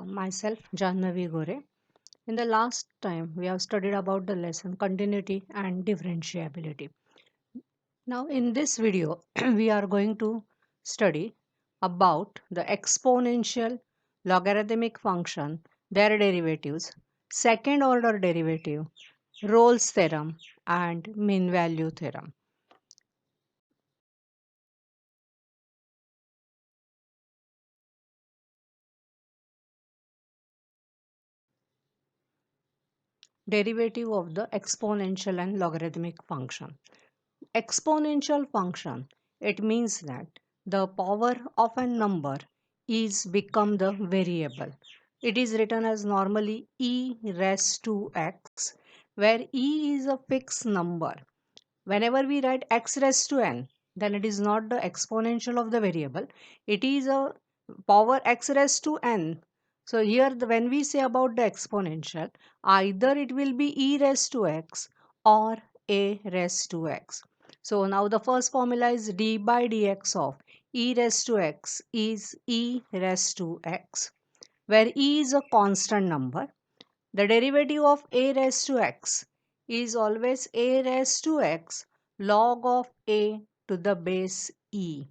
myself, Jannavi Gore. In the last time, we have studied about the lesson continuity and differentiability. Now, in this video, we are going to study about the exponential logarithmic function, their derivatives, second order derivative, Rolle's theorem, and mean value theorem. Derivative of the exponential and logarithmic function. Exponential function, it means that the power of a number is become the variable. It is written as normally e raised to x, where e is a fixed number. Whenever we write x raised to n, then it is not the exponential of the variable, it is a power x raised to n. So here when we say about the exponential, either it will be e raised to x or a raised to x. So now the first formula is d by dx of e raised to x is e raised to x, where e is a constant number. The derivative of a raised to x is always a raised to x log of a to the base e.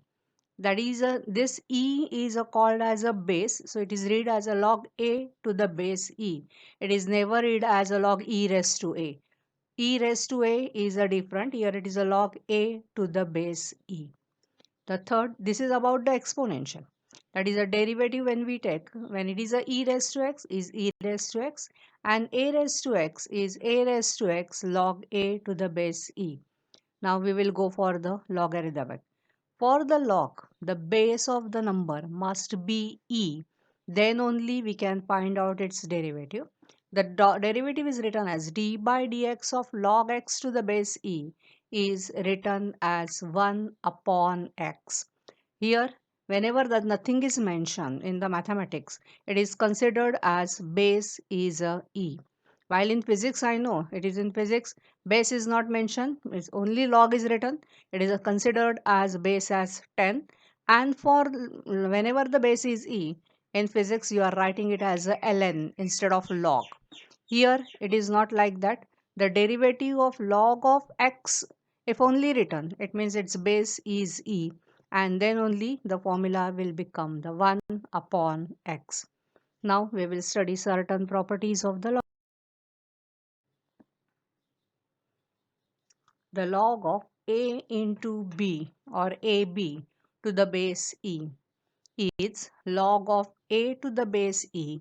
That is this e is called as a base, so it is read as a log a to the base e. It is never read as a log e raised to a. E raised to a is a different. Here it is a log a to the base e. The third, this is about the exponential. That is a derivative when we take, when it is a e raised to x is e raised to x, and a raised to x is a raised to x log a to the base e. Now we will go for the logarithmic. For the log, the base of the number must be e. Then only we can find out its derivative. The derivative is written as d by dx of log x to the base e is written as 1 upon x. Here, whenever that nothing is mentioned in the mathematics, it is considered as base is a e. While in physics, I know it is in physics, base is not mentioned, it's only log is written. It is considered as base as 10. And for whenever the base is e, in physics you are writing it as a ln instead of log. Here it is not like that. The derivative of log of x, if only written, it means its base is e, and then only the formula will become the 1 upon x. Now we will study certain properties of the log. The log of a into b or ab to the base e is log of a to the base e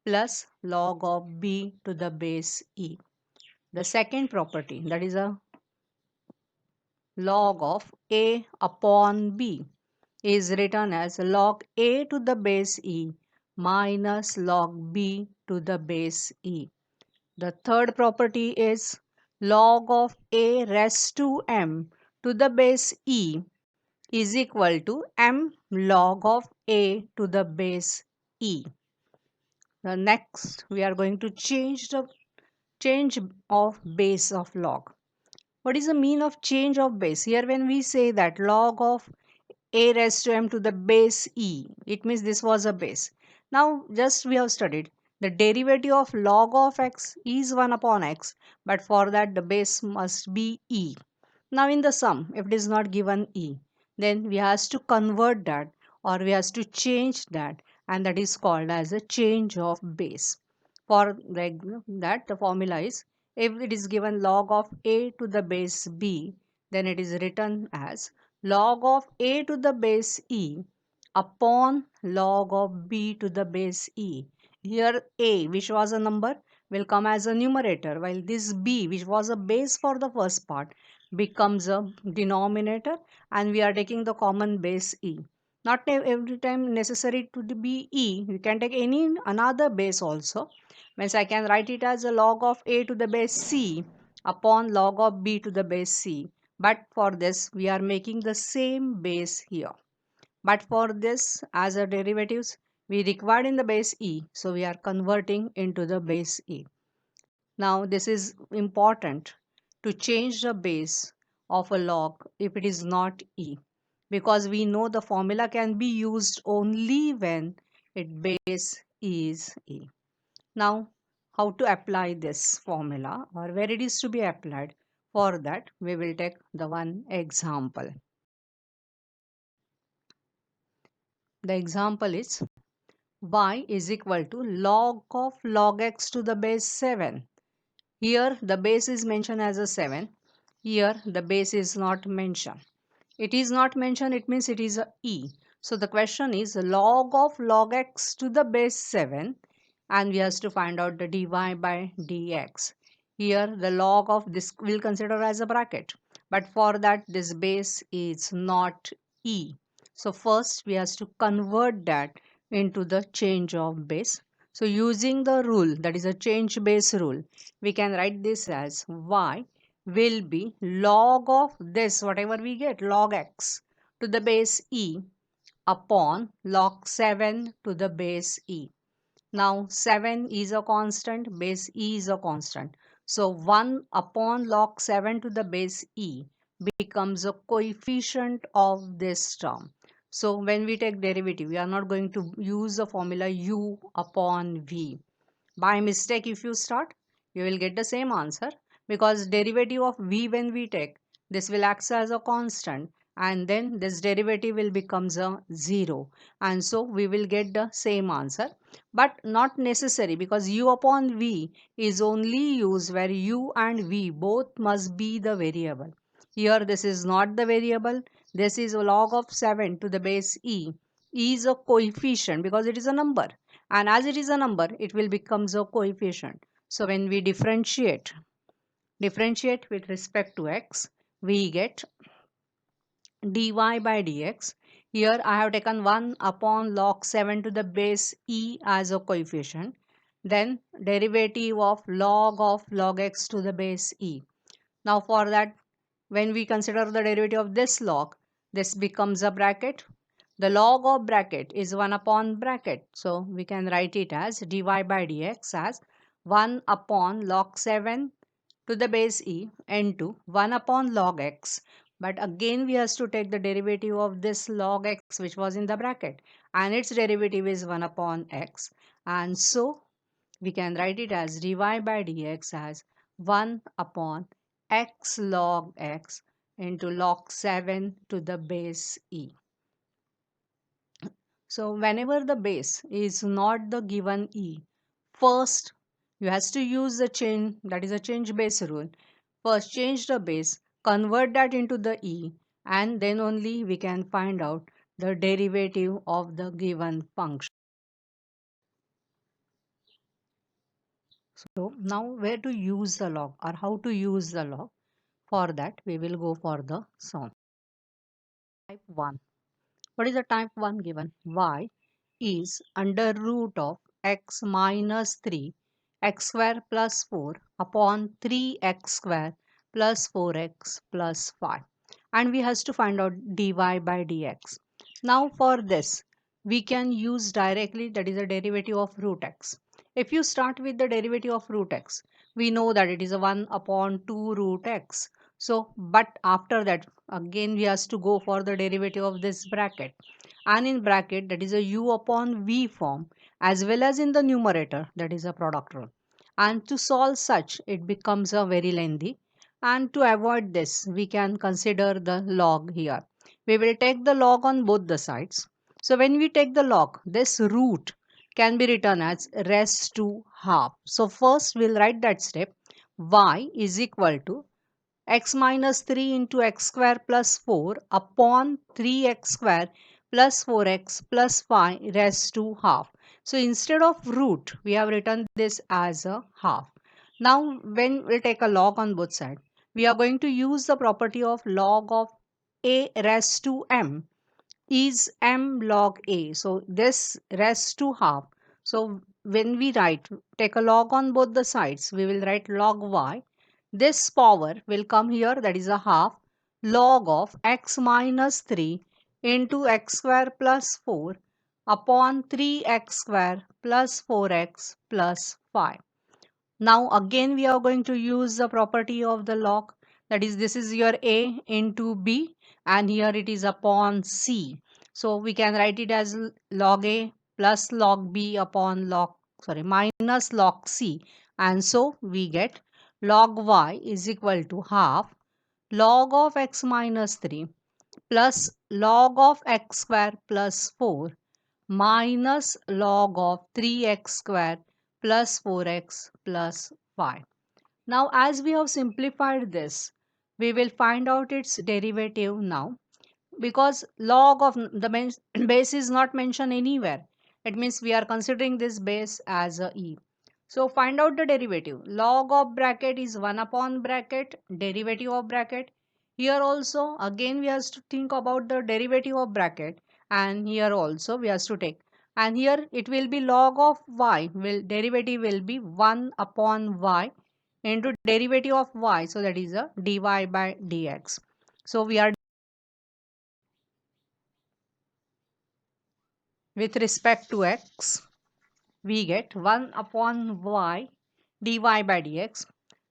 plus log of b to the base e. The second property, that is a log of a upon b, is written as log a to the base e minus log b to the base e. The third property is log of a raised to m to the base e is equal to m log of a to the base e. The next we are going to change the change of base of log. What is the mean of change of base? Here when we say that log of a raised to m to the base e, it means this was a base. Now just we have studied the derivative of log of x is 1 upon x, but for that the base must be e. Now in the sum, if it is not given e, then we has to convert that or we has to change that, and that is called as a change of base. For that the formula is, if it is given log of a to the base b, then it is written as log of a to the base e upon log of b to the base e. Here a, which was a number, will come as a numerator, while this b, which was a base for the first part, becomes a denominator, and we are taking the common base e. Not every time necessary to be e, we can take any another base also. Means I can write it as a log of a to the base c upon log of b to the base c. But for this we are making the same base here. But for this as a derivatives we required in the base e, so we are converting into the base e. Now this is important to change the base of a log if it is not e, because we know the formula can be used only when its base is E. Now, how to apply this formula or where it is to be applied? For that, we will take the one example. The example is y is equal to log of log x to the base 7. Here the base is mentioned as a 7. Here the base is not mentioned. It is not mentioned, it means it is a e. So the question is log of log x to the base 7, and we have to find out the dy by dx. Here the log of this will consider as a bracket, but for that this base is not e. So first we have to convert that into the change of base. So using the rule, that is a change base rule, we can write this as y will be log of this, whatever we get, log x to the base e upon log 7 to the base e. Now 7 is a constant, base e is a constant. So 1 upon log 7 to the base e becomes a coefficient of this term. So when we take derivative, we are not going to use the formula u upon v. By mistake, if you start, you will get the same answer, because derivative of v when we take, this will act as a constant, and then this derivative will becomes a 0, and so we will get the same answer. But not necessary, because u upon v is only used where u and v both must be the variable. Here this is not the variable, this is a log of 7 to the base e is a coefficient because it is a number, and as it is a number it will becomes a coefficient. So when we differentiate with respect to x, we get dy by dx. Here I have taken 1 upon log 7 to the base e as a coefficient, then derivative of log x to the base e. Now for that, when we consider the derivative of this log, this becomes a bracket. The log of bracket is 1 upon bracket. So we can write it as dy by dx as 1 upon log 7 to the base e into 1 upon log x. But again we have to take the derivative of this log x which was in the bracket, and its derivative is 1 upon x. And so we can write it as dy by dx as 1 upon x log x into log 7 to the base e. So whenever the base is not the given e, first you has to use the change, that is a change base rule. First change the base, convert that into the e, and then only we can find out the derivative of the given function. So now where to use the log or how to use the log? For that we will go for the sum. Type 1. What is the type 1 given? Y is under root of x minus 3 x square plus 4 upon 3x square plus 4x plus 5, and we has to find out dy by dx. Now for this we can use directly, that is a derivative of root x. If you start with the derivative of root x, we know that it is a 1 upon 2 root x. So but after that again we has to go for the derivative of this bracket, and in bracket that is a u upon v form, as well as in the numerator that is a product rule. And to solve such it becomes a very lengthy, and to avoid this we can consider the log here. We will take the log on both the sides. So when we take the log, this root can be written as raised to half. So first we'll write that step. Y is equal to x minus 3 into x square plus 4 upon 3x square plus 4x plus 5 raised to half. So instead of root, we have written this as a half. Now when we take a log on both sides, we are going to use the property of log of a raised to m is m log a. So this raised to half. So when we take a log on both the sides, we will write log y. This power will come here, that is a half log of x minus 3 into x square plus 4 upon 3x square plus 4x plus 5. Now again we are going to use the property of the log, that is this is your a into b, and here it is upon c. So we can write it as log a plus log b upon minus log c, and so we get log y is equal to half log of x minus 3 plus log of x square plus 4 minus log of 3x square plus 4x plus 5. Now, as we have simplified this, we will find out its derivative now, because log of base is not mentioned anywhere. It means we are considering this base as a e. So find out the derivative. Log of bracket is 1 upon bracket, derivative of bracket. Here also again we have to think about the derivative of bracket, and here also we have to take. And here it will be log of y, will derivative will be 1 upon y into derivative of y, so that is a dy by dx. So we are with respect to x, we get 1 upon y dy by dx,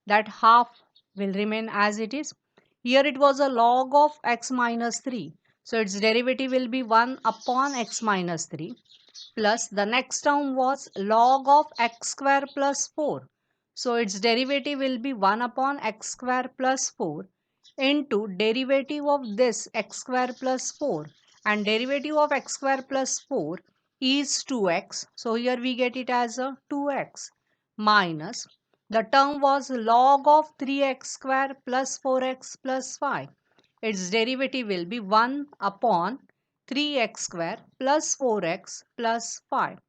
that half will remain as it is. Here it was a log of x minus 3, so its derivative will be 1 upon x minus 3, plus the next term was log of x square plus 4, so its derivative will be 1 upon x square plus 4 into derivative of this x square plus 4, and derivative of x square plus 4 is 2x, so here we get it as a 2x, minus the term was log of 3x square plus 4x plus 5. Its derivative will be 1 upon 3x square plus 4x plus 5.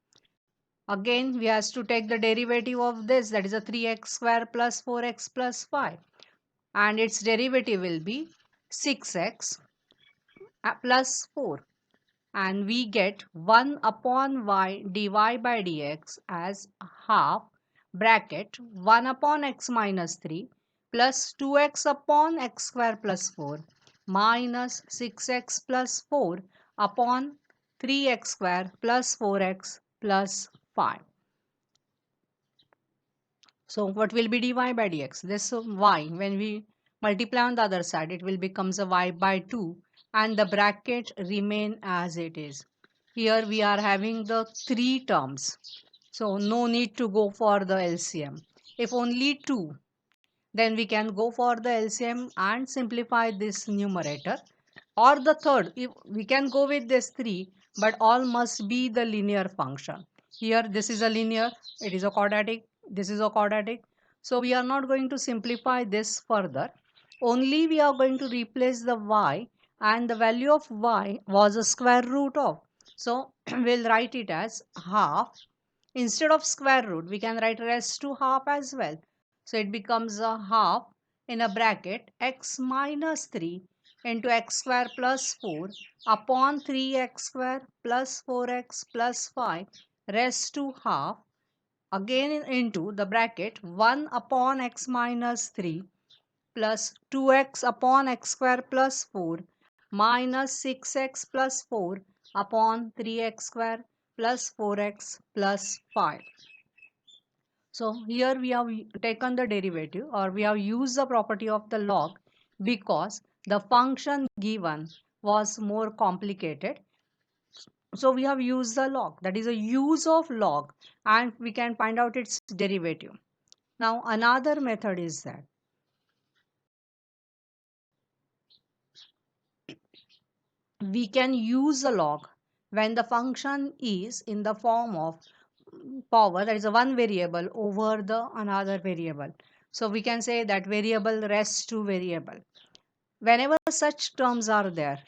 Again, we have to take the derivative of this, that is a 3x square plus 4x plus 5. And its derivative will be 6x plus 4. And we get 1 upon y dy by dx as half bracket 1 upon x minus 3 plus 2x upon x square plus 4 minus 6x plus 4 upon 3x square plus 4x plus 5. So what will be dy by dx? This y, when we multiply on the other side, it will becomes a y by 2, and the bracket remain as it is. Here we are having the three terms, so no need to go for the LCM. If only 2, then we can go for the LCM and simplify this numerator. Or the third, if we can go with this 3, but all must be the linear function. Here this is a linear, it is a quadratic, this is a quadratic. So we are not going to simplify this further. Only we are going to replace the y, and the value of y was a square root of. So we'll write it as half. Instead of square root, we can write raised to half as well. So it becomes a half in a bracket x minus 3 into x square plus 4 upon 3x square plus 4x plus 5 raised to half, again into the bracket 1 upon x minus 3 plus 2x upon x square plus 4 minus 6x plus 4 upon 3x square plus 4x plus 5. So here we have taken the derivative, or we have used the property of the log, because the function given was more complicated. So we have used the log, that is a use of log, and we can find out its derivative. Now another method is that we can use a log when the function is in the form of power, that is a one variable over the another variable. So we can say that variable rests to variable. Whenever such terms are there,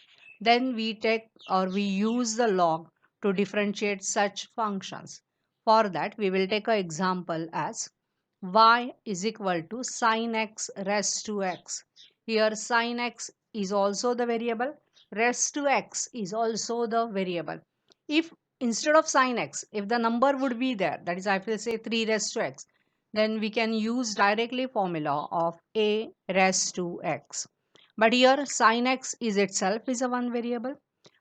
then we take or we use the log to differentiate such functions. For that, we will take an example as y is equal to sine x raised to x. Here sine x is also the variable, raised to x is also the variable. If instead of sine x, if the number would be there, that is I will say 3 raised to x, then we can use directly formula of a raised to x. But here sin x is itself is a one variable,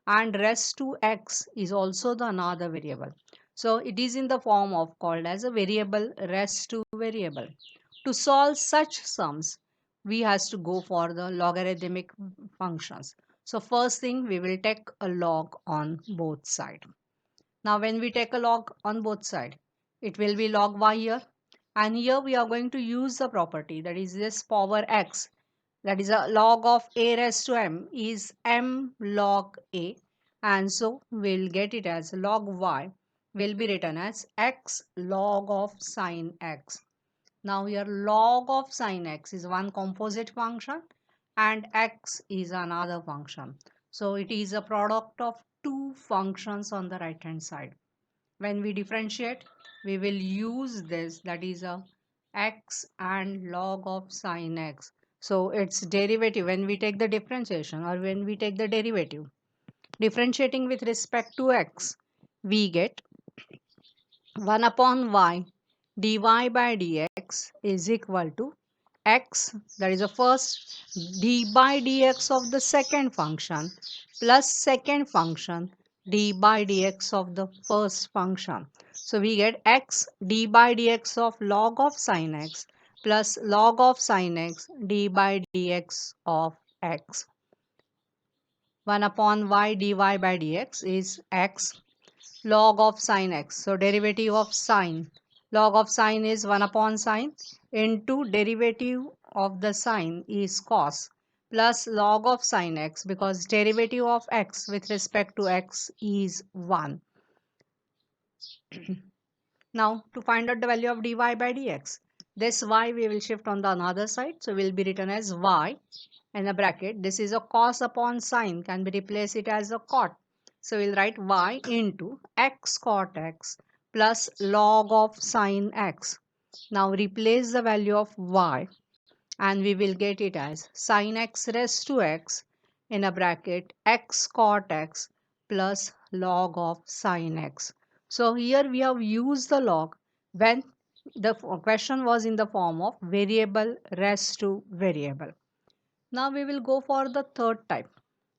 and raised to x is also the another variable. So it is in the form of called as a variable raised to variable. To solve such sums, we has to go for the logarithmic functions. So first thing, we will take a log on both sides. Now when we take a log on both sides, it will be log y here. And here we are going to use the property, that is this power x, that is a log of a raised to m is m log a, and so we'll get it as log y will be written as x log of sine x. Now here log of sine x is one composite function and x is another function. So it is a product of two functions on the right hand side. When we differentiate, we will use this, that is a x and log of sine x. So its derivative, when we take the differentiation or when we take the derivative, differentiating with respect to x, we get 1 upon y dy by dx is equal to x, that is the first, d by dx of the second function plus second function d by dx of the first function. So we get x d by dx of log of sine x plus log of sine x d by dx of x. 1 upon y dy by dx is x log of sine x. So derivative of sine, log of sine is 1 upon sine into derivative of the sine is cos plus log of sine x, because derivative of x with respect to x is 1. Now to find out the value of dy by dx, this y we will shift on the another side. So will be written as y in a bracket. This is a cos upon sine, can be replace it as a cot. So we'll write y into x cot x plus log of sine x. Now replace the value of y and we will get it as sine x raised to x in a bracket x cot x plus log of sine x. So here we have used the log when the question was in the form of variable raised to variable. Now we will go for the third type.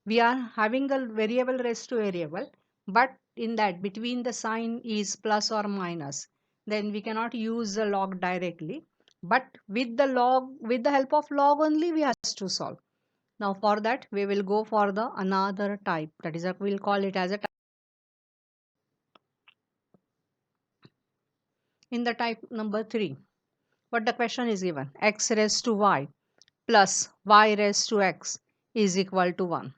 We are having a variable raised to variable, but in that between the sign is plus or minus. Then we cannot use the log directly, but with the log, with the help of log only, we have to solve. Now for that, we will go for the another type. That is, we'll call it as a type. In the type number 3, what the question is given, x raised to y plus y raised to x is equal to 1.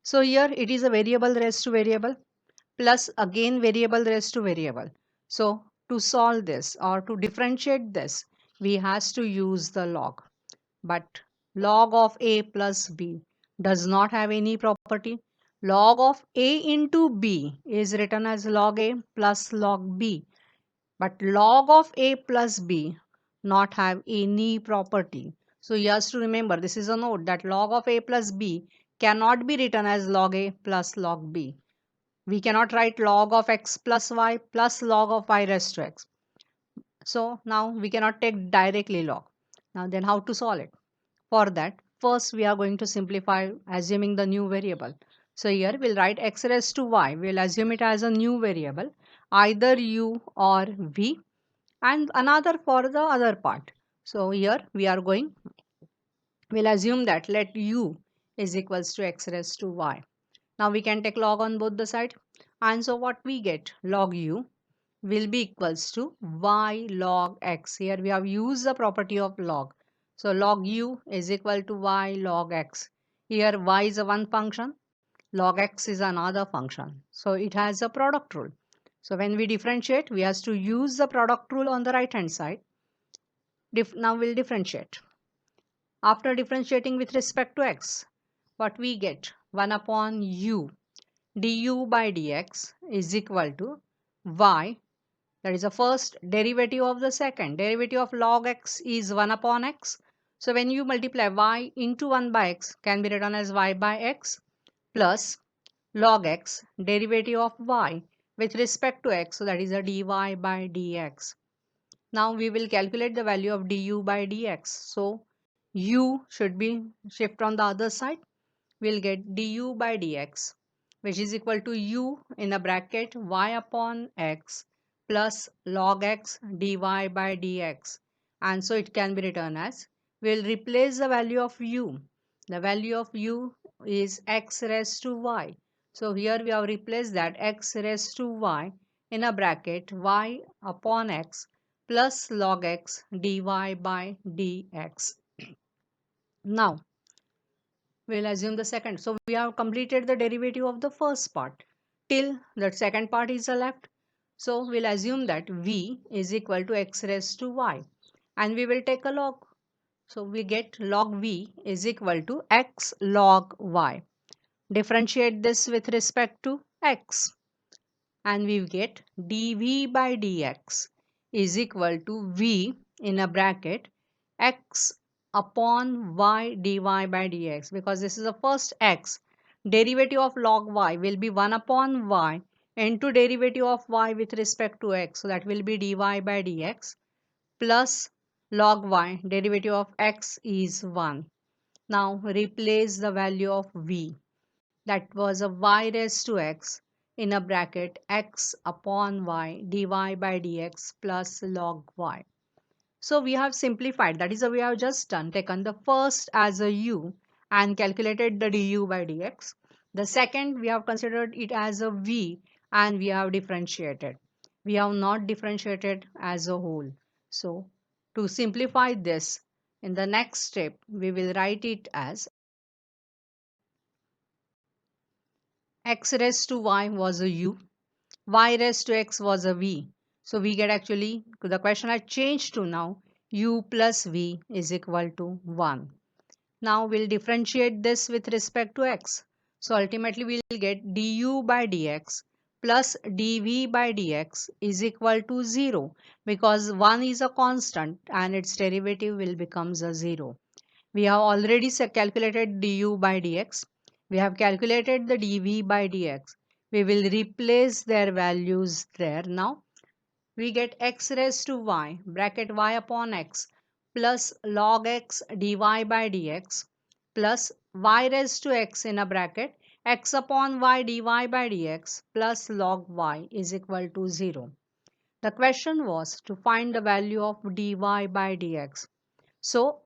So here it is a variable raised to variable plus again variable raised to variable. So to solve this or to differentiate this, we has to use the log. But log of a plus b does not have any property. Log of a into b is written as log a plus log b. But log of a plus b not have any property. So you have to remember, this is a note, that log of a plus b cannot be written as log a plus log b. We cannot write log of x plus y plus log of y raised to x. So now we cannot take directly log. Now then how to solve it? For that, first we are going to simplify assuming the new variable. So here we'll write x raised to y. We'll assume it as a new variable, either u or v, and another for the other part. So here we are going, we'll assume that let u is equals to x raised to y. Now we can take log on both the side. And so what we get, log u will be equals to y log x. Here we have used the property of log. So log u is equal to y log x. Here y is a one function, log x is another function. So it has a product rule. So when we differentiate, we have to use the product rule on the right hand side. Now we'll differentiate. After differentiating with respect to x, what we get, 1 upon u du by dx is equal to y, that is the first derivative of the second. Derivative of log x is 1 upon x. So when you multiply y into 1 by x, can be written as y by x plus log x derivative of y with respect to x. So that is a dy by dx. Now we will calculate the value of du by dx. So u should be shift on the other side. We'll get du by dx, which is equal to u in a bracket y upon x plus log x dy by dx. And so it can be written as, we'll replace the value of u. The value of u is x raised to y. So here we have replaced that x raised to y in a bracket y upon x plus log x dy by dx. Now, we'll assume the second. So we have completed the derivative of the first part till the second part is left. So we'll assume that v is equal to x raised to y and we will take a log. So we get log v is equal to x log y. Differentiate this with respect to x and we get dv by dx is equal to v in a bracket x upon y dy by dx, because this is the first x. Derivative of log y will be 1 upon y into derivative of y with respect to x, so that will be dy by dx plus log y, derivative of x is 1. Now replace the value of v, that was a y raised to x in a bracket x upon y dy by dx plus log y. So we have simplified, that is we have just done taken the first as a u and calculated the du by dx. The second we have considered it as a v and we have differentiated. We have not differentiated as a whole. So to simplify this, in the next step we will write it as x raised to y was a u, y raised to x was a v. So we get, actually the question has changed to now u plus v is equal to 1. Now we'll differentiate this with respect to x. So ultimately we'll get du by dx plus dv by dx is equal to 0, because 1 is a constant and its derivative will becomes a 0. We have already calculated du by dx. We have calculated the dv by dx. We will replace their values there. Now we get x raised to y bracket y upon x plus log x dy by dx plus y raised to x in a bracket x upon y dy by dx plus log y is equal to 0. The question was to find the value of dy by dx. So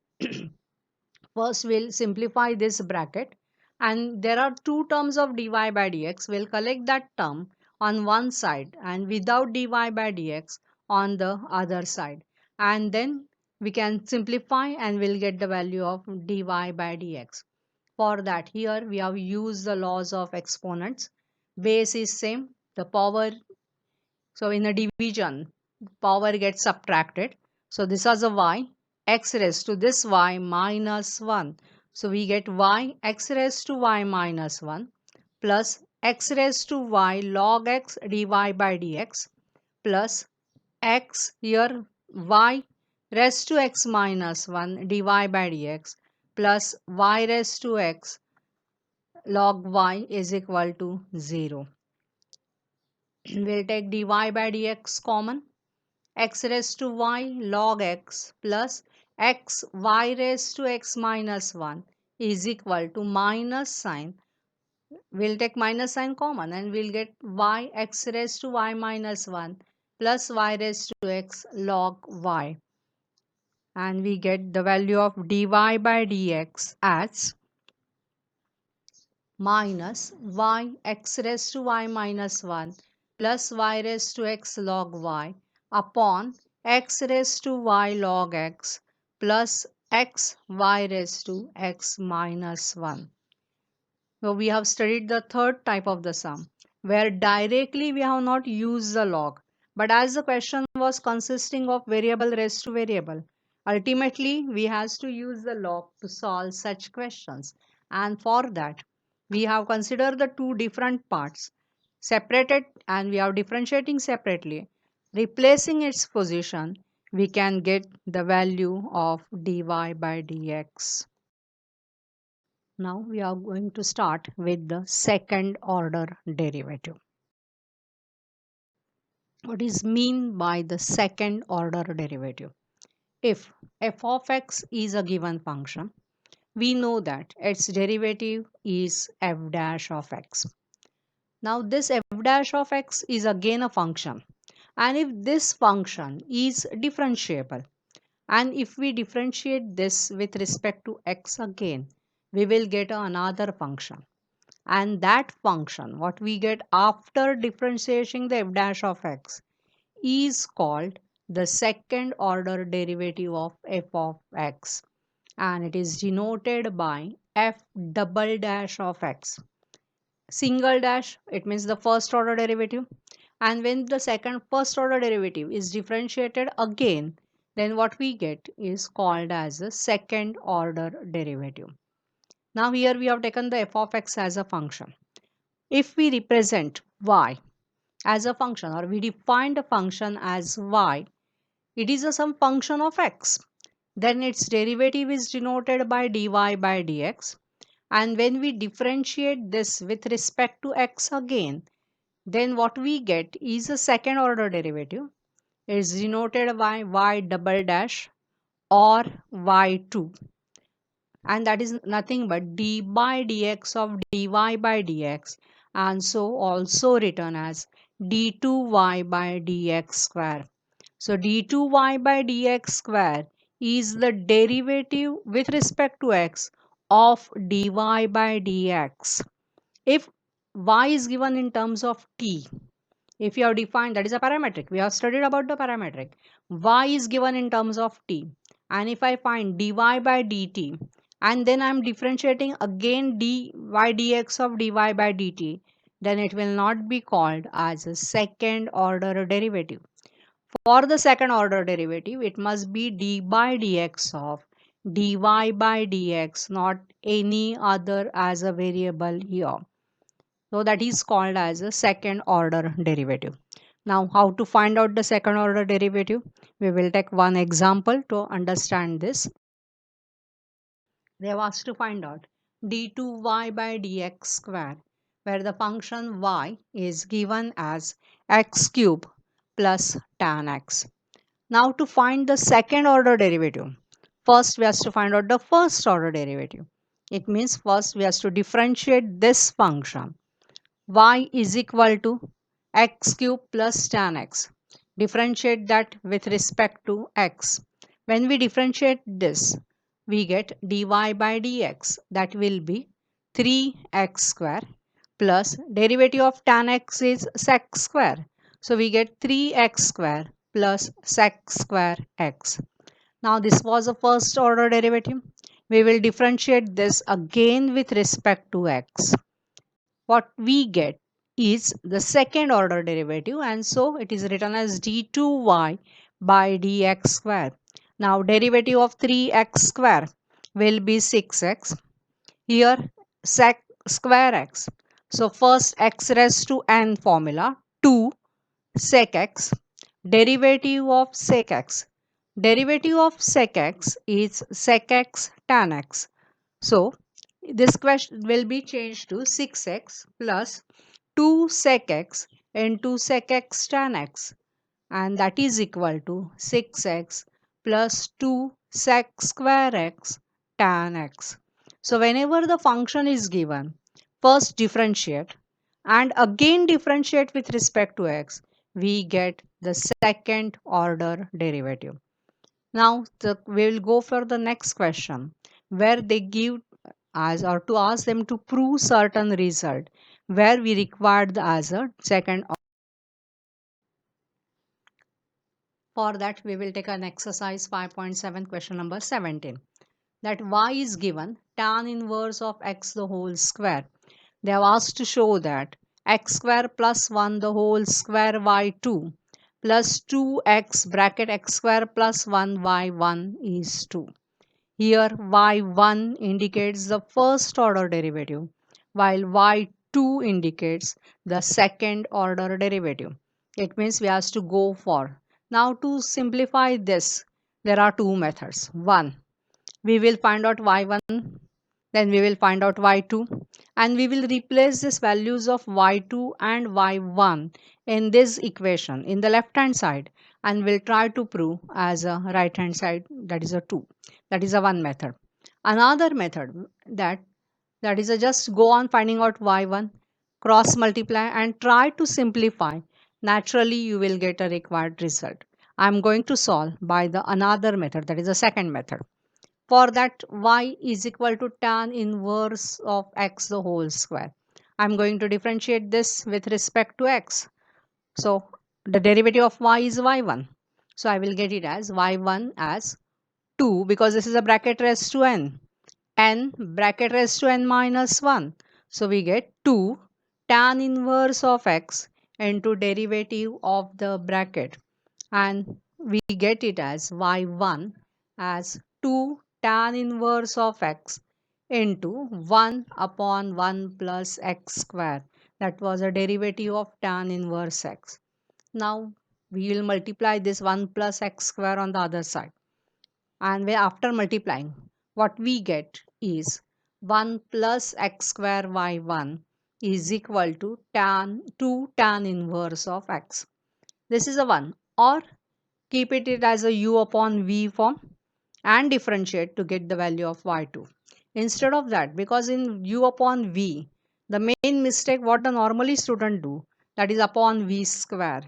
first, we'll simplify this bracket, and there are two terms of dy by dx. We'll collect that term on one side and without dy by dx on the other side. And then we can simplify and we'll get the value of dy by dx. For that, here we have used the laws of exponents. Base is same, the power, so in a division, power gets subtracted. So this was a y, x raised to this y minus 1. So we get y x raised to y minus 1 plus x raised to y log x dy by dx plus x here y raised to x minus 1 dy by dx plus y raised to x log y is equal to 0. We'll take dy by dx common. X raised to y log x plus x y raised to x minus 1 is equal to minus sign. We'll take minus sign common and we'll get y x raised to y minus 1 plus y raised to x log y. And we get the value of dy by dx as minus y x raised to y minus 1 plus y raised to x log y upon x raised to y log x plus x y raised to x minus 1. So we have studied the third type of the sum, where directly we have not used the log, but as the question was consisting of variable raised to variable, ultimately we has to use the log to solve such questions. And for that, we have considered the two different parts separated and we are differentiating separately. Replacing its position, we can get the value of dy by dx. Now we are going to start with the second order derivative. What is mean by the second order derivative? If f of x is a given function, we know that its derivative is f dash of x. Now this f dash of x is again a function, and if this function is differentiable, and if we differentiate this with respect to x again, we will get another function. and that function, what we get after differentiating the f dash of x, is called the second order derivative of f of x, and it is denoted by f double dash of x. Single dash, it means the first order derivative, and when the second first order derivative is differentiated again, then what we get is called as a second order derivative. Now here we have taken the f of x as a function. If we represent y as a function, or we define the function as y, it is some function of x, then its derivative is denoted by dy by dx, and when we differentiate this with respect to x again, then what we get is a second order derivative. It is denoted by y double dash or y2, and that is nothing but d by dx of dy by dx, and so also written as d2y by dx square. So d2y by dx square is the derivative with respect to x of dy by dx. If y is given in terms of t, if you have defined, that is a parametric, we have studied about the parametric, y is given in terms of t, and if I find dy by dt, and then I'm differentiating again dy dx of dy by dt, then it will not be called as a second order derivative. For the second order derivative, it must be d by dx of dy by dx, not any other as a variable here. So that is called as a second order derivative. Now, how to find out the second order derivative? We will take one example to understand this. They have asked to find out d2y by dx square, where the function y is given as x cube plus tan x. Now, to find the second order derivative, first we have to find out the first order derivative. It means first we have to differentiate this function y is equal to x cube plus tan x. Differentiate that with respect to x. When we differentiate this, we get dy by dx, that will be 3x square, plus derivative of tan x is sec square. So we get 3x square plus sec square x. Now this was a first order derivative. We will differentiate this again with respect to x. What we get is the second order derivative, and so it is written as d2y by dx square. Now derivative of 3x square will be 6x. Here sec square x. So first x raised to n formula 2 sec x. Derivative of sec x. Derivative of sec x is sec x tan x. So this question will be changed to 6x plus 2 sec x into sec x tan x, and that is equal to 6x plus 2 sec square x tan x. So whenever the function is given, first differentiate and again differentiate with respect to x, we get the second order derivative. Now we will go for the next question, where they give as or to ask them to prove certain result, where we required as a second. For that we will take an exercise 5.7 question number 17, that y is given tan inverse of x the whole square. They have asked to show that x square plus 1 the whole square y2 plus 2x bracket x square plus 1 y1 is 2. Here y1 indicates the first order derivative, while y2 indicates the second order derivative. It means we have to go for. Now to simplify this, there are two methods. One, we will find out y1, then we will find out y2, and we will replace these values of y2 and y1 in this equation in the left hand side, and we'll try to prove as a right hand side, that is a 2. That is a one method. Another method, that is a just go on finding out y1, cross multiply and try to simplify. Naturally you will get a required result. I'm going to solve by the another method, that is a second method. For that, y is equal to tan inverse of x the whole square. I'm going to differentiate this with respect to x. So the derivative of y is y1. So I will get it as y1 as 2, because this is a bracket raised to n bracket raised to n minus 1. So we get 2 tan inverse of x into derivative of the bracket, and we get it as y1 as 2 tan inverse of x into 1 upon 1 plus x square. That was a derivative of tan inverse x. Now we will multiply this 1 plus x square on the other side, and after multiplying, what we get is 1 plus x square y1 is equal to 2 tan inverse of x. This is a 1, or keep it as a u upon v form and differentiate to get the value of y2. Instead of that, because in u upon v, the main mistake what the normally student do, that is upon v square.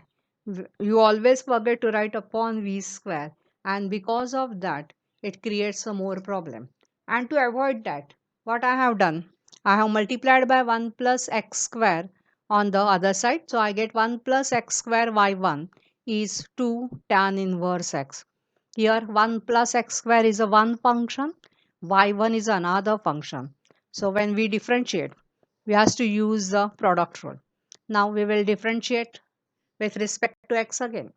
You always forget to write upon v square, and because of that it creates a more problem. And to avoid that, what I have done, I have multiplied by 1 plus x square on the other side. So I get 1 plus x square y1 is 2 tan inverse x. Here 1 plus x square is a one function, y1 is another function. So when we differentiate, we have to use the product rule. Now we will differentiate with respect to x again.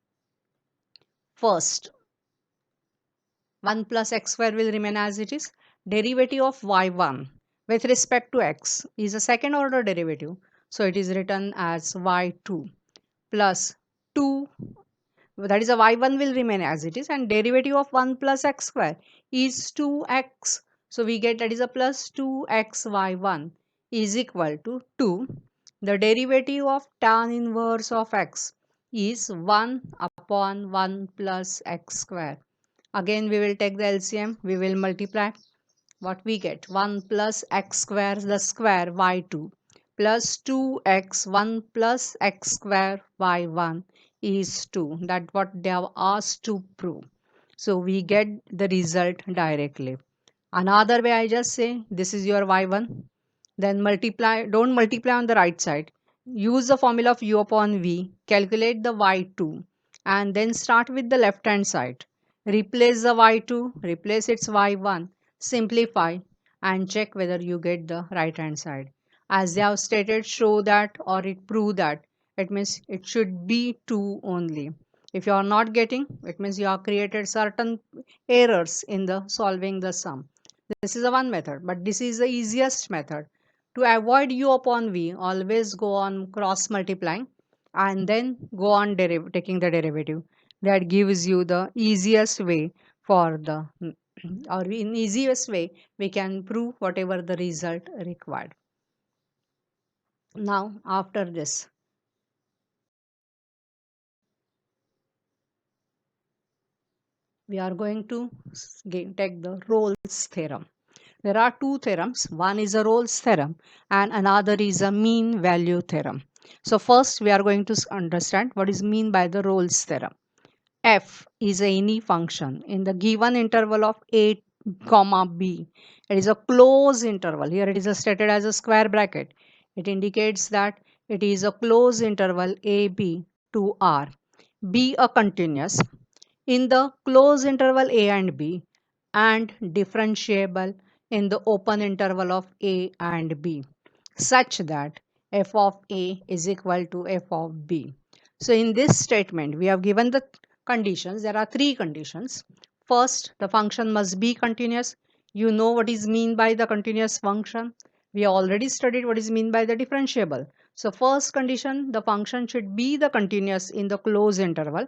First, 1 plus x square will remain as it is. Derivative of y1 with respect to x is a second order derivative. So it is written as y2 plus 2, that is a y1 will remain as it is, and derivative of 1 plus x square is 2x. So we get that is a plus 2x y1 is equal to 2. The derivative of tan inverse of x is 1 upon 1 plus x square. Again we will take the LCM, we will multiply. What we get, 1 plus x square, the square y2 plus 2x 1 plus x square y1 is 2. That what they have asked to prove. So we get the result directly. Another way, I just say this is your y1, then multiply, don't multiply on the right side, use the formula of u upon v, calculate the y2, and then start with the left hand side, replace the y2, replace its y1, simplify, and check whether you get the right hand side. As they have stated, show that or it prove that, it means it should be 2 only. If you are not getting, it means you have created certain errors in the solving the sum. This is a one method, but this is the easiest method. To avoid u upon v, always go on cross multiplying and then go on taking the derivative. That gives you the easiest way for the or in easiest way we can prove whatever the result required. Now after this, we are going to take the Rolle's theorem. There are two theorems. One is a Rolle's theorem and another is a mean value theorem. So first we are going to understand what is mean by the Rolle's theorem. F is any function in the given interval of a comma b. It is a closed interval. Here it is stated as a square bracket. It indicates that it is a closed interval a b to r. Be a continuous in the closed interval a and b, and differentiable in the open interval of a and b, such that f of a is equal to f of b. So in this statement we have given the conditions. There are three conditions. First, the function must be continuous. You know what is mean by the continuous function. We already studied what is mean by the differentiable. So first condition, the function should be the continuous in the closed interval.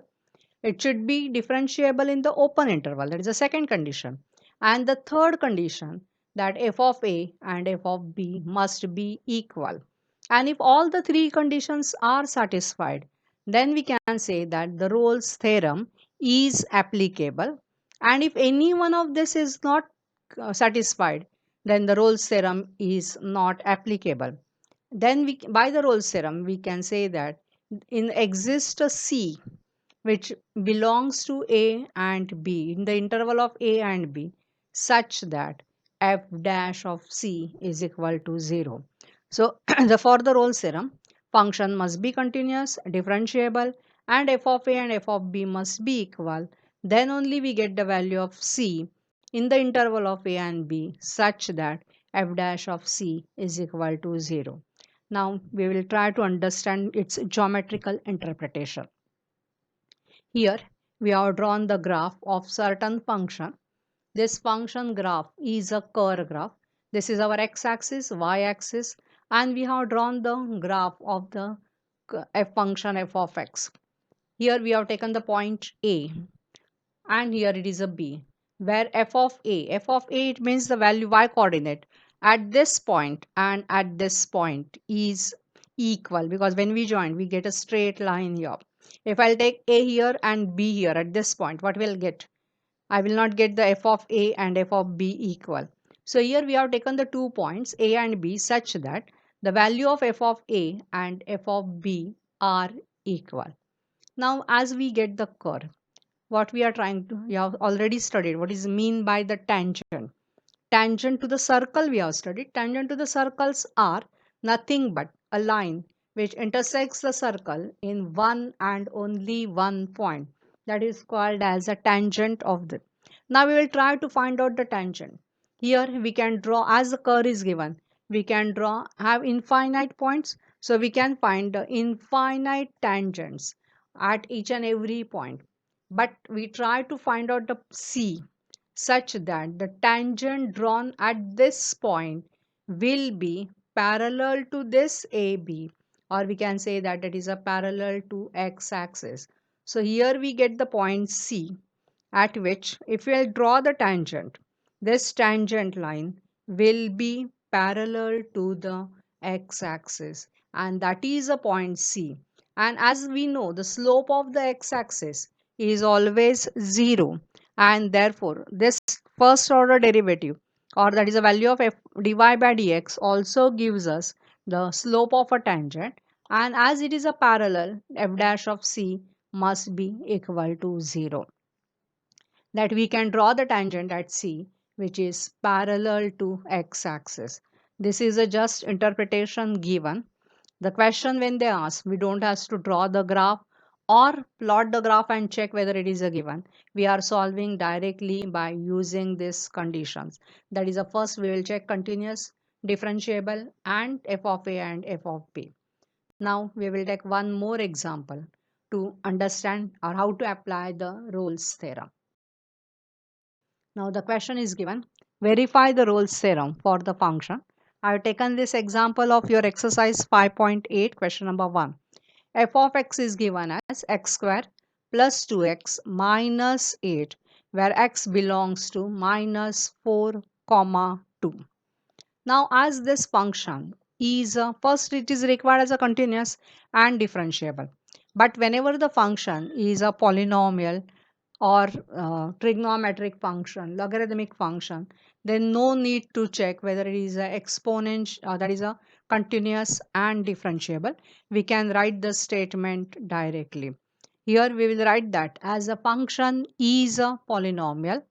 It should be differentiable in the open interval. That is the second condition. And the third condition, that f of a and f of b must be equal. And if all the three conditions are satisfied, then we can say that the Rolle's theorem is applicable. And if any one of this is not satisfied, then the Rolle's theorem is not applicable. Then by the Rolle's theorem, we can say that in exists a C which belongs to A and B in the interval of A and B, such that f dash of C is equal to 0. So for the Rolle's theorem, function must be continuous, differentiable, and f of a and f of b must be equal. Then only we get the value of c in the interval of a and b such that f dash of c is equal to 0. Now we will try to understand its geometrical interpretation. Here we have drawn the graph of certain function. This function graph is a curve graph. This is our x-axis, y-axis, and we have drawn the graph of the f function f of x. Here we have taken the point A, and here it is a B, where f of a, it means the value y coordinate at this point and at this point is equal, because when we join we get a straight line here. If I'll take a here and b here at this point, what we'll get? I will not get the f of a and f of b equal. So here we have taken the 2 points a and b such that the value of f of a and f of b are equal. Now as we get the curve, what we are trying to, we have already studied what is mean by the tangent. Tangent to the circle we have studied. Tangent to the circles are nothing but a line which intersects the circle in one and only one point. That is called as a tangent of the. Now we will try to find out the tangent. Here we can draw, as the curve is given, we can draw, have infinite points. So we can find the infinite tangents at each and every point. But we try to find out the C such that the tangent drawn at this point will be parallel to this AB, or we can say that it is a parallel to x-axis. So here we get the point C, at which if we draw the tangent, this tangent line will be parallel to the x-axis, and that is a point C. And as we know, the slope of the x-axis is always 0, and therefore this first order derivative, or that is a value of f dy by dx, also gives us the slope of a tangent, and as it is a parallel, f dash of c must be equal to 0. That we can draw the tangent at c which is parallel to x-axis. This is a just interpretation given. The question when they ask, we don't have to draw the graph or plot the graph and check whether it is a given. We are solving directly by using these conditions. That is, the first we will check continuous, differentiable, and f of a and f of b. Now we will take one more example to understand or how to apply the Rolle's theorem. Now the question is given, verify the Rolle's theorem for the function. I have taken this example of your exercise 5.8, question number 1. F of x is given as x square plus 2x minus 8, where x belongs to minus 4 comma 2. Now as this function is first, it is required as a continuous and differentiable. But whenever the function is a polynomial or trigonometric function, logarithmic function, then no need to check whether it is a exponent, that is a continuous and differentiable. We can write the statement directly. Here we will write that as a function is a polynomial,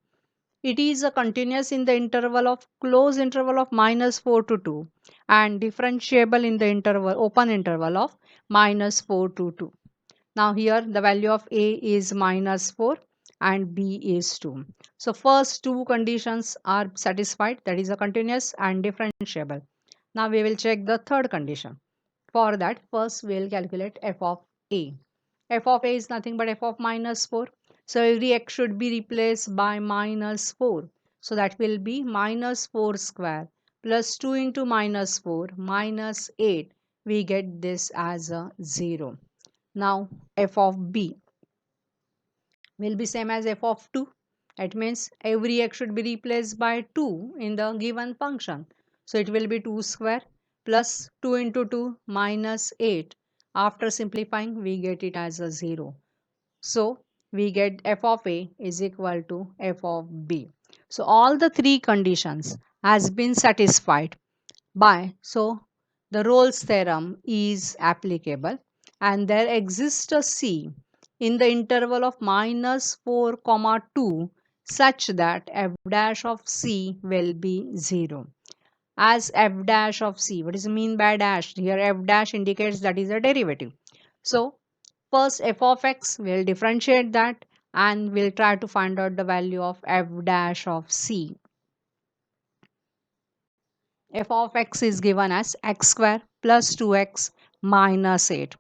it is a continuous in the interval of close interval of minus 4 to 2 and differentiable in the interval open interval of minus 4 to 2. Now here the value of a is minus 4 and b is 2. So first two conditions are satisfied, that is a continuous and differentiable. Now we will check the third condition. For that, first we will calculate f of a. F of a is nothing but f of minus 4. So every x should be replaced by minus 4. So that will be minus 4 square plus 2 into minus 4 minus 8. We get this as a 0. Now f of b will be same as f of 2. It means every x should be replaced by 2 in the given function. So it will be 2 square plus 2 into 2 minus 8. After simplifying, we get it as a 0. So we get f of a is equal to f of b. So all the three conditions has been satisfied by, so the Rolle's theorem is applicable, and there exists a c in the interval of minus 4 comma 2 such that f dash of c will be 0. as f dash of c. What does it mean by dash? Here f dash indicates that is a derivative. So first f of x, we'll differentiate that and we'll try to find out the value of f dash of c. F of x is given as x square plus 2x minus 8.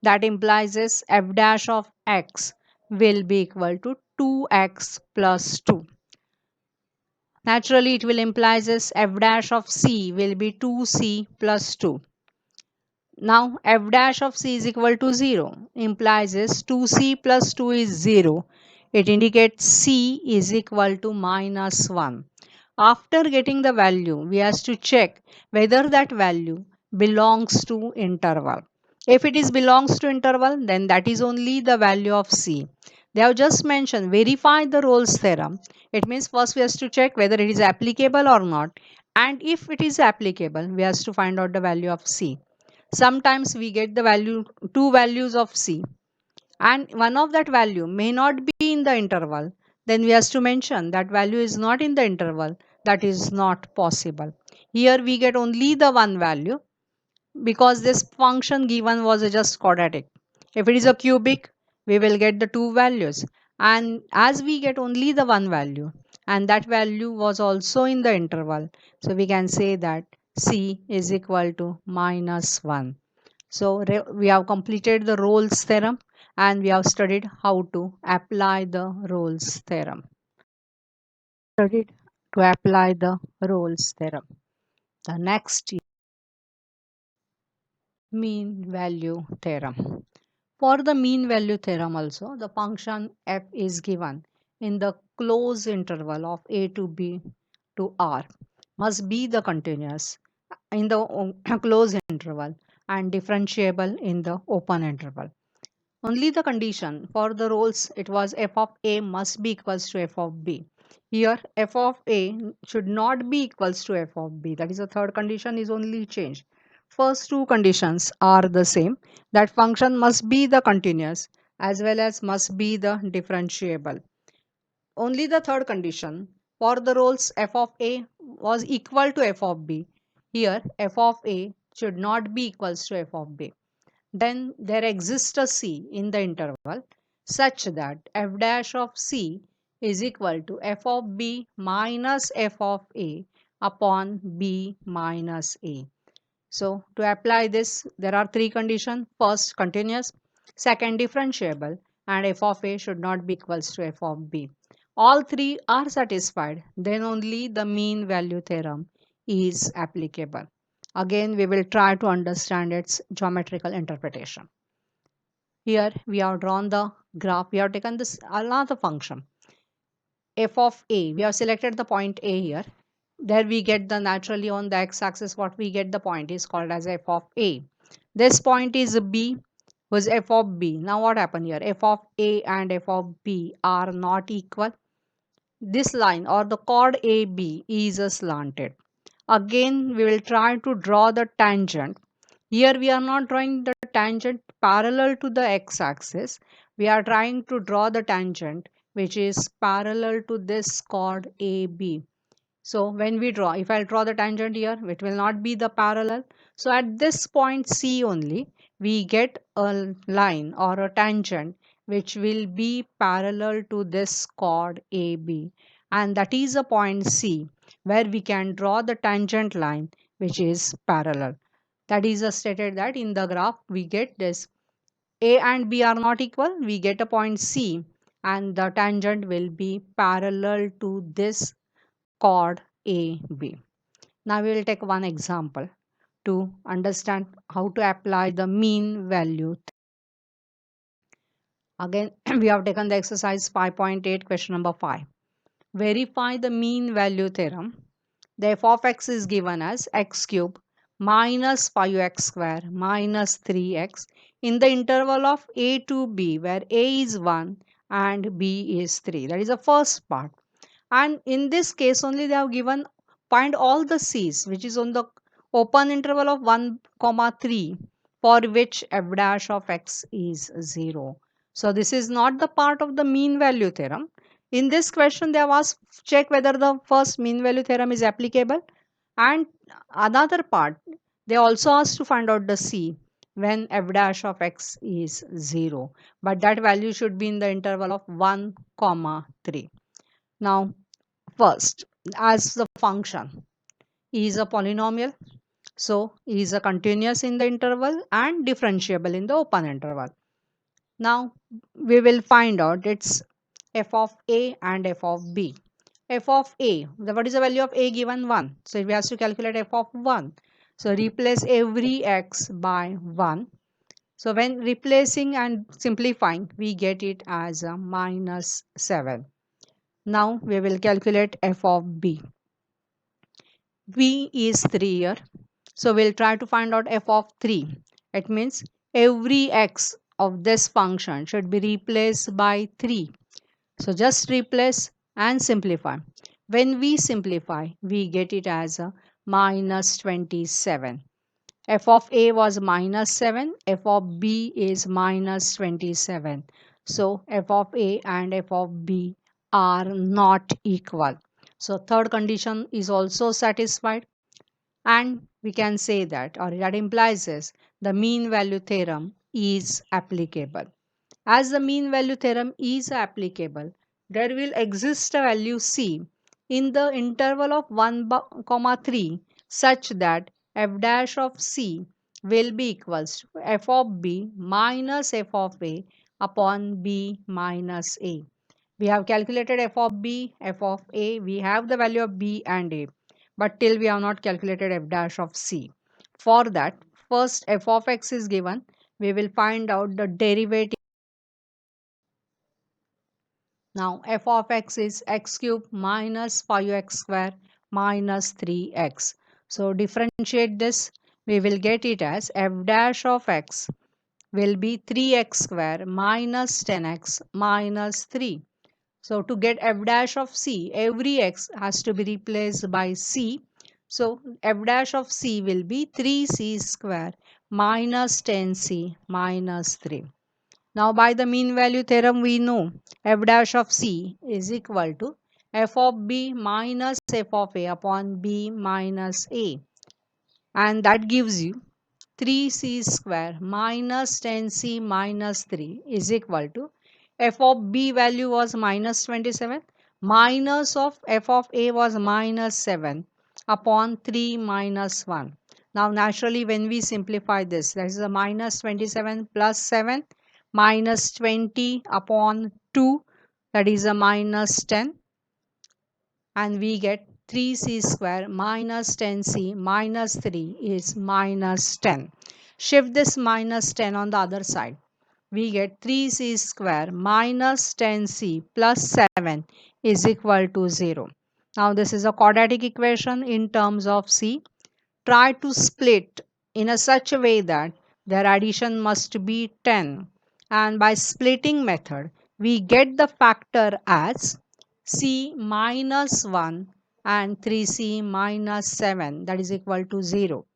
That implies is f dash of x will be equal to 2x plus 2. Naturally, it will imply this f dash of c will be 2c plus 2. Now, f dash of c is equal to 0 implies this 2c plus 2 is 0. It indicates c is equal to minus 1. After getting the value, we have to check whether that value belongs to interval. If it is belongs to interval, then that is only the value of c. They have just mentioned verify the Rolle's theorem. It means first we have to check whether it is applicable or not. And if it is applicable, we have to find out the value of c. Sometimes we get the value, two values of c, and one of that value may not be in the interval. Then we have to mention that value is not in the interval. That is not possible. Here we get only the one value because this function given was a just quadratic. If it is a cubic, we will get the two values, and as we get only the one value and that value was also in the interval, so we can say that c is equal to minus 1. So we have completed the Rolle's theorem and we have studied how to apply the Rolle's theorem. Studied to apply the Rolle's theorem. The next is mean value theorem. For the mean value theorem also, the function f is given in the closed interval of a to b to r must be the continuous in the closed interval and differentiable in the open interval. Only the condition for the roles it was f of a must be equals to f of b. Here f of a should not be equals to f of b. That is the third condition is only changed. First two conditions are the same. That function must be the continuous as well as must be the differentiable. Only the third condition for the roles f of a was equal to f of b. Here f of a should not be equals to f of b. Then there exists a c in the interval such that f dash of c is equal to f of b minus f of a upon b minus a. So to apply this, there are three conditions. First, continuous. Second, differentiable. And f of a should not be equals to f of b. All three are satisfied. Then only the mean value theorem is applicable. Again, we will try to understand its geometrical interpretation. Here we have drawn the graph. We have taken this another function f of a. We have selected the point a here. There we get the naturally on the x-axis what we get the point is called as f of a. This point is b was f of b. Now what happened here? F of a and f of b are not equal. This line or the chord AB is slanted. Again we will try to draw the tangent. Here we are not drawing the tangent parallel to the x-axis. We are trying to draw the tangent which is parallel to this chord AB. So when we draw, if I draw the tangent here, it will not be the parallel. So at this point C only, we get a line or a tangent which will be parallel to this chord AB. And that is a point C where we can draw the tangent line which is parallel. That is stated that in the graph we get this A and B are not equal. We get a point C and the tangent will be parallel to this chord AB. Now we will take one example to understand how to apply the mean value. Again, we have taken the exercise 5.8 question number 5. Verify the mean value theorem. The f of x is given as x cube minus 5x square minus 3x in the interval of a to b where a is 1 and b is 3. That is the first part. And in this case only they have given find all the c's which is on the open interval of 1 comma 3 for which f dash of x is 0. So this is not the part of the mean value theorem. In this question they have asked check whether the first mean value theorem is applicable And another part, they also ask to find out the C when f dash of x is 0. But that value should be in the interval of 1 comma 3. Now, first, as the function is a polynomial, so is a continuous in the interval and differentiable in the open interval. Now, we will find out its f of a and f of b. F of a, what is the value of a given? 1. So we have to calculate f of 1. So replace every x by 1. So when replacing and simplifying, we get it as a minus 7. Now we will calculate f of b. b is 3 here. So we'll try to find out f of 3. It means every x of this function should be replaced by 3. So just replace and simplify. When we simplify, we get it as a minus 27. F of a was minus 7, f of b is minus 27. So f of a and f of b are not equal. So third condition is also satisfied, and we can say that, or that implies is the mean value theorem is applicable. As the mean value theorem is applicable, there will exist a value c in the interval of 1 comma 3 such that f dash of c will be equals to f of b minus f of a upon b minus a. We have calculated f of b, f of a, we have the value of b and a, but till we have not calculated f dash of c. For that, first f of x is given, we will find out the derivative. Now f of x is x cube minus 5x square minus 3x. So differentiate this, we will get it as f dash of x will be 3x square minus 10x minus 3. So to get f dash of c, every x has to be replaced by c. So f dash of c will be 3c square minus 10c minus 3. Now by the mean value theorem we know f dash of c is equal to f of b minus f of a upon b minus a, and that gives you 3c square minus 10c minus 3 is equal to f of b value was minus 27 minus of f of a was minus 7 upon 3 minus 1. Now naturally when we simplify this, that is a minus 27 plus 7 minus 20 upon 2, that is a minus 10, and we get 3c square minus 10c minus 3 is minus 10. Shift this minus 10 on the other side. We get 3c square minus 10c plus 7 is equal to 0. Now this is a quadratic equation in terms of c. Try to split in a such a way that their addition must be 10. And by splitting method, we get the factor as c minus 1 and 3c minus 7, that is equal to 0.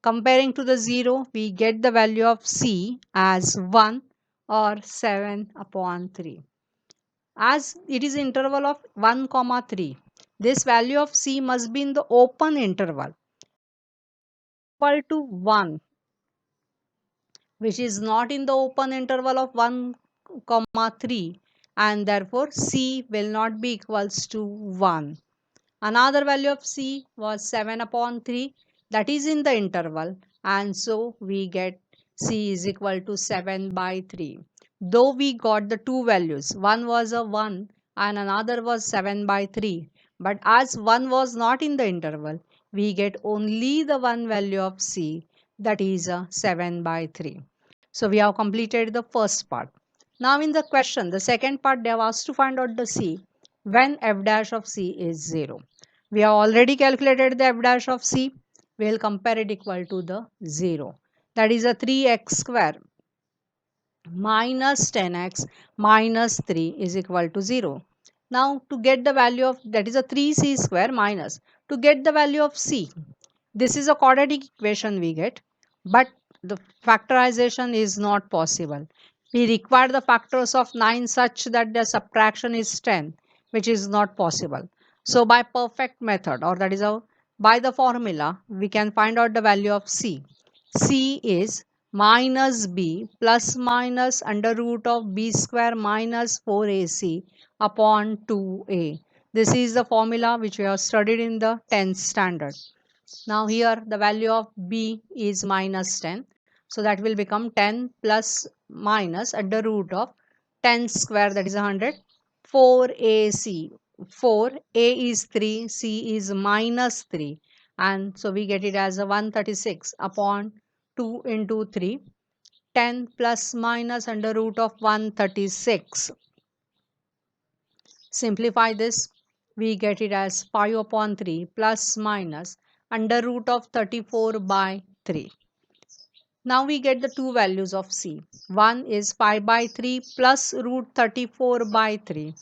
Comparing to the 0, we get the value of c as 1 or 7 upon 3. As it is interval of 1 comma 3, this value of c must be in the open interval equal to 1, which is not in the open interval of 1 comma 3, and therefore c will not be equals to 1. Another value of c was 7 upon 3, that is in the interval, and so we get c is equal to 7 by 3. Though we got the two values, one was a 1 and another was 7 by 3, but as one was not in the interval, we get only the one value of c, that is a 7 by 3. So we have completed the first part. Now in the question, the second part, they have asked to find out the c when f dash of c is 0. We have already calculated the f dash of c. We will compare it equal to the 0. That is a 3x square minus 10x minus 3 is equal to 0. Now to get the value of, that is a 3c square minus, to get the value of c, this is a quadratic equation we get, but the factorization is not possible. We require the factors of 9 such that the subtraction is 10, which is not possible. So by perfect method, or that is a By the formula, we can find out the value of C. C is minus B plus minus under root of B square minus 4AC upon 2A. This is the formula which we have studied in the 10th standard. Now here the value of B is minus 10. So that will become 10 plus minus under root of 10 square, that is 100. 4AC. 4, A is 3, C is minus 3. And so we get it as a 136 upon 2 into 3. 10 plus minus under root of 136. Simplify this, we get it as 5 upon 3 plus minus under root of 34 by 3. Now we get the two values of C. One is 5 by 3 plus root 34 by 3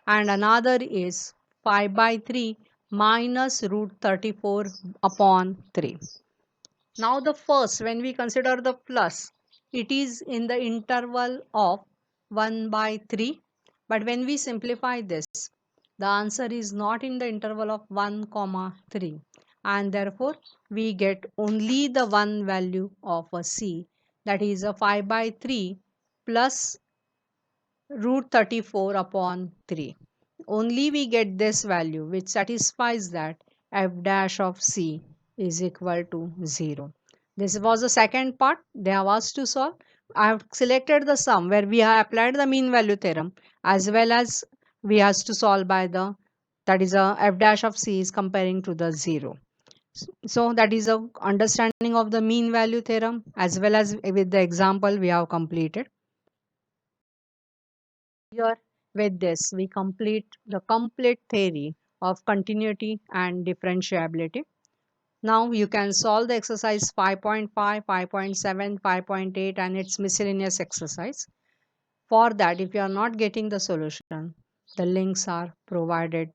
and another is 5 by 3 minus root 34 upon 3. Now the first, when we consider the plus, it is in the interval of 1 by 3. But when we simplify this, the answer is not in the interval of 1 comma 3, and therefore we get only the one value of a C, that is a 5 by 3 plus root 34 upon 3. Only we get this value which satisfies that f dash of C is equal to 0. This was the second part they have asked to solve. I have selected the sum where we have applied the mean value theorem, as well as we have to solve by the, that is a f dash of C is comparing to the 0. So that is a understanding of the mean value theorem, as well as with the example we have completed. Here with this we complete the complete theory of continuity and differentiability. Now you can solve the exercise 5.5, 5.7, 5.8 and its miscellaneous exercise. For that, if you are not getting the solution, the links are provided